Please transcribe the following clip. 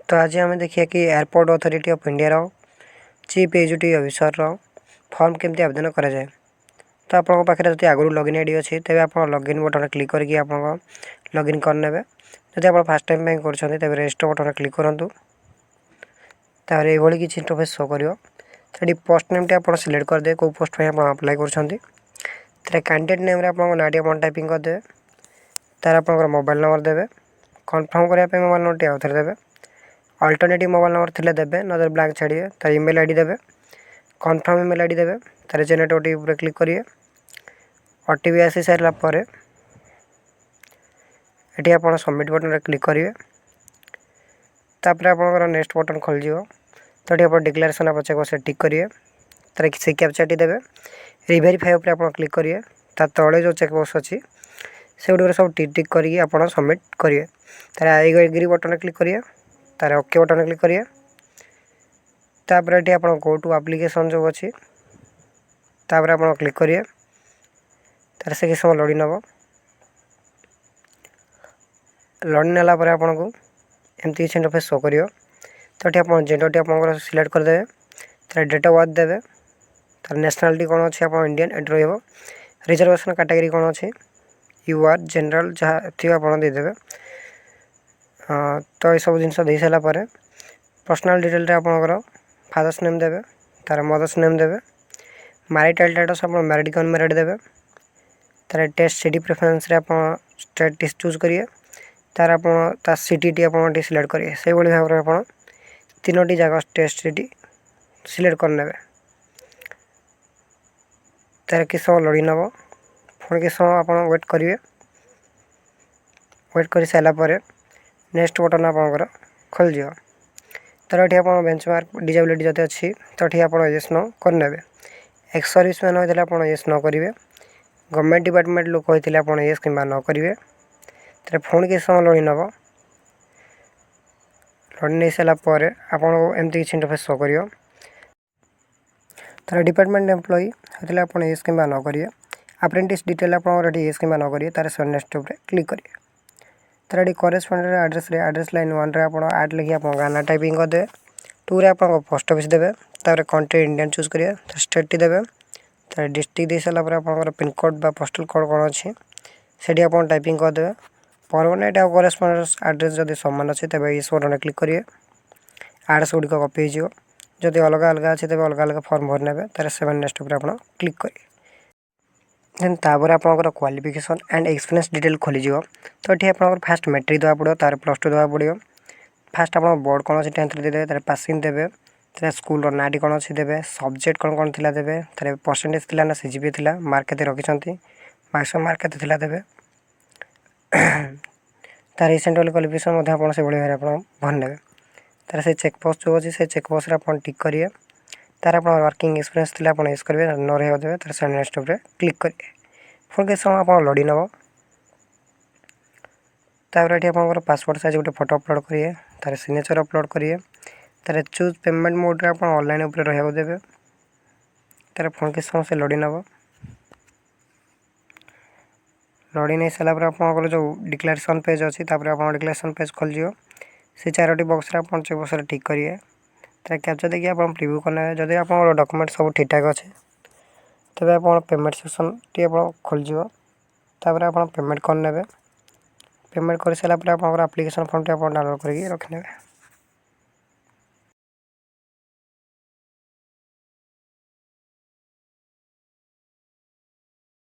तो आज आम देखिए कि एयरपोर्ट अथॉरिटी ऑफ इंडिया रो चीफ एग्जीक्यूटिव ऑफिसर रो फॉर्म केमती आवेदन करा जाए। तो आपन पाखे जब आगु लॉगिन आईडी अच्छी तेज आप लॉगिन बटन क्लिक करके आप लॉगिन करने जब आप फास्ट टाइम बैंक कर रजिस्टर बटन क्लिक करूँ तार ये किसी इंटरफेस शो कर पोस्ट नेम आप सिलेक्ट करदे कौ पोस्ट आप अप्लाई कर कैंडिडेट नेम आप नाटी आप टाइपिंग करदे तार आप मोबाइल नंबर देवे कन्फर्म करने मोबाइल नंबर आउ थे देवे अल्टरनेटिव मोबाइल नंबर थिले देवे नजर ब्लैंक छाड़िए तार ईमेल आईडी देवे कन्फर्म ईमेल आईडी देवे तार जेनेरेट ओटीपी क्लिक करिए ओटीपी आसी सारा पर ये आप सबमिट बटन क्लिक करेंगे तापर आप नेक्स्ट बटन खोल तो ये आप डिक्लेरेशन आप चेक से टिक करिए तार से कैप्चाटी देवे रिवेरीफाई उपर आप क्लिक करिए तार तले जो चेकबॉक्स अच्छी से गुड़ सब टिक टिक करके आप सबमिट करिए तार आई एग्री बटन क्लिक करिए तार ओके बटन क्लिक करिए तापर ये आप गो टू एप्लिकेशन जो अच्छी तापर आप क्लिक करिए तार से किसी समय लोडिंग हम लोडिंग नाला आपन को एमती किसी इंटरफेस शो कर तो ये आप जेंडर आप सिलेक्ट करदे तार डेट ऑफ बर्थ देवे तार नेशनलिटी कौन अच्छी आप इंडियन एंटर रही रिजर्वेशन कैटेगरी कौन अच्छी यू आर जनरल जहाँ थी आप देदेवे तो ये सब जिन दे सारापर पर्सनल डिटेल आप फादर्स नेम देवे तार मदर्स नेम देवे मैरिटल स्टेटस आप मैरिड कौन मैरिड देवे तार टेस्ट सिटी प्रेफरेंस आप स्टेट चूज करिए तार आप सिटी आप सिलेक्ट करिए से भाव में आप तीनोटी जगह टेस्ट सिटी सिलेक्ट करने तार किस समय लोडिंग हम पुणी किस समय आप वेट करेंगे वेट कर सारापर नेक्स्ट बटन आप खोल जाओ तार ये आप बेंचमार्क डिजेबिलिटी जब अच्छी तो ये आप येस नो करने एक्स सर्विस मैन होते आप येस नो करेंगे गवर्नमेंट डिपार्टमेंट लोक होते आप येस कि न करेंगे तार पुणी किस समय लोडिंग हम लोडिंग नहीं सारापर आपको एमती किसी इंटरफेस शो कर तार डिपार्टमेंट एम्प्लॉई होते आप येस कि न करेंगे अप्रेंटिस डिटेल आप येस कि न करेंगे तार नेक्स्ट क्लिक करेंगे तार ये करेस्पॉन्डेंट एड्रेस लाइन 1 आप आड लिखी आप गाना टाइपिंग करदे 2 रे आप पोस्ट ऑफिस देवे तार कंट्री इंडियन चूज करिए स्टेट टी देवे तार डिस्ट्रिक्ट दे सारापर आप पिनकोड बा पोस्टल कोड कौन अच्छी से आप टाइपिंग करदे परमानेंट आ करेस्पॉन्डेंट एड्रेस जब सामान अच्छे तेज इस बटन क्लिक करिए एड्रेस गुड़िक कपी हो जब अलग अलग अच्छे तेज अलग अलग फॉर्म भर ने तार 7 नेक्स्ट आप क्लिक करिए देन तापर आप क्वालिफिकेशन एंड एक्सपीरियंस डिटेल खोली तो ये आप फास्ट मैट्रिक देवा पड़ो तार +2 देवा पड़ो फास्ट आप बोर्ड कौन अच्छी 10th देवे तार पासिंग देवे तार स्कूल नाटी कौन अच्छी देवे सब्जेक्ट कौन कौन थिला देवे तार परसेंटेज थिला ना सीजीपीए थिला मार्क केते रखिसंती मैक्सिमम मार्क केते थिला देवे तार रिसेंट क्वालिफिकेशन आप से भाई आप भर ने तार से चेकबॉक्स जो अच्छी से चेकबॉक्स आप टिक करिए तार आप वर्किंग एक्सपीरियंस थिला आप यूज करेंगे न रहा देवे तार से नेक्स्ट क्लिक करिए फिर किस समय आप लोडिंग हम तापर ये आप पासपोर्ट साइज गोटे फोटो अपलोड करिए तार सिग्नेचर अपलोड करिए तार चूज पेमेंट मोड रे आप ऑनलाइन ऊपर रहा देवे तार फोन किस समय से लोडिंग हम लोडिंग नहीं सारापर आप जो डिक्लेरेशन पेज अच्छी तापर आप डिक्लेरेशन पेज खोल से 4टी बॉक्स आप चेकबॉक्स टिक करिए तार कैप्चा देखिए आप प्रिव्यू करने जब आप डॉक्यूमेंट सब ठीक ठाक अच्छे तब आप पेमेंट सेक्शन टी आप खोल तापर आप पेमेंट करने पेमेंट कर सारापर आप एप्लिकेशन फॉर्म टी आप डाउनलोड करके रखने।